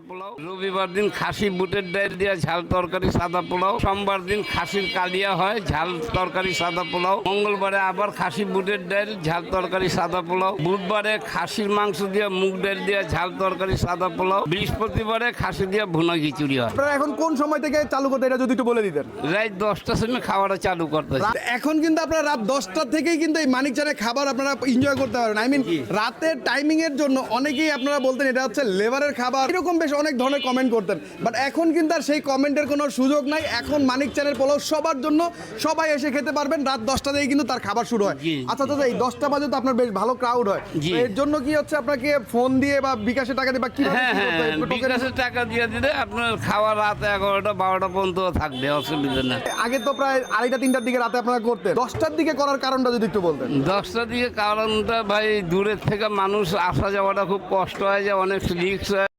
পোলাও, রবিবার দিন খাসি বুটের ডাল দিয়ে ঝাল তরকারি সাদা পোলাও, সোমবার দিন খাসির কালিয়া হয় ঝাল তরকারি সাদা পোলাও, মঙ্গলবারে আবার খাসি বুটের ডাল ঝাল তরকারি সাদা পোলাও, বুধবারে খাসির মাংস দিয়ে মুগ ডাল দিয়ে ঝাল তরকারি সাদা পোলাও, বৃহস্পতিবারে খাসি দিয়ে ভুনা খিচুড়ি হয়। আপনারা এখন কোন সময় থেকে চালু করতে এটা যদি একটু বলে দিতেন। রাত 10টার সময় খাওয়াটা চালু করতে এখন কিন্তু আপনারা রাত 10টা থেকেই কিন্তু এই মানিকচানের খাবার আপনারা এনজয় করতে পারেন। আই মিন রাতের টাইমিং এর জন্য অনেকেই আপনারা বলতেন এটা হচ্ছে লেবারের খাবার, এরকম বেশ অনেক ধরনের কমেন্ট করতেন, বাট এখন কিন্তু আর সেই কমেন্টের কোনো সুযোগ নাই। এখন মানিকচানের পোলাও সবার জন্য, সবাই এসে খেতে পারবেন। রাত 10টা থেকে কিন্তু তার খাবার শুরু হয়। জি। আচ্ছা দাদা, এই 10টা বাজে তো আপনার বেশ ভালো ক্রাউড হয়, জি। তো এর জন্য কি হচ্ছে আপনাকে ফোন দিয়ে বা বিকাশে টাকা দিয়ে বা কিভাবে হ্যাঁ কি করতে হয়? হ্যাঁ, একটু token- বিকাশের টাকা দিয়ে দিলে আপনার খাওয়া রাত 11টা 12টা পর্যন্ত থাকবে, অসুবিধা না। আগে তো প্রায় 2:30-3টার দিকে রাতে আপনারা করতেন, 10টার দিকে করার কারণটা যদি একটু বলতেন। 10টার দিকে কারণটা ভাই দূরের থেকে মানুষ আসা যাওয়াটা খুব কষ্ট হয়, যে অনেক রিস্ক হয়।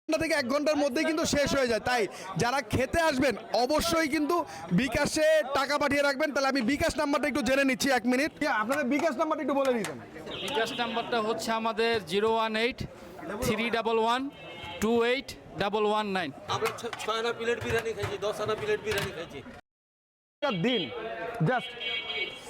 ঘন্টা থেকে 1 ঘন্টার মধ্যেই কিন্তু শেষ হয়ে যায়, তাই যারা খেতে আসবেন অবশ্যই কিন্তু বিকাশে টাকা পাঠিয়ে রাখবেন। তাহলে আমি বিকাশ নাম্বারটা একটু জেনে নিচ্ছি, 1 মিনিট। আপনাদের বিকাশ নাম্বারটা একটু বলে দিতেন। বিকাশ নাম্বারটা হচ্ছে আমাদের 018-311-28-119। আমরা 6 আনা প্লেট বিরিয়ানি খাইছি, 10 আনা প্লেট বিরিয়ানি খাইছি। দিন জাস্ট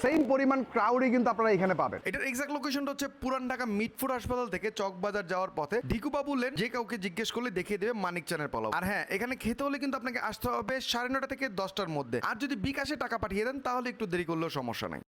সেম পরিমাণ ক্রাউডই কিন্তু আপনারা এখানে পাবেন। এটার এক্সাক্ট লোকেশনটা হচ্ছে পুরান ঢাকা মিটফুড হাসপাতাল থেকে চকবাজার যাওয়ার পথে ঢিকুবাবু লেন। যে কাউকে জিজ্ঞেস করলে দেখিয়ে দেবে মানিকচানের পোলাও। আর হ্যাঁ, এখানে খেতে হলে কিন্তু আপনাকে আসতে হবে 9:30 থেকে 10টার মধ্যে। আর যদি বিকাশে টাকা পাঠিয়ে দেন তাহলে একটু দেরি করলেও সমস্যা নাই।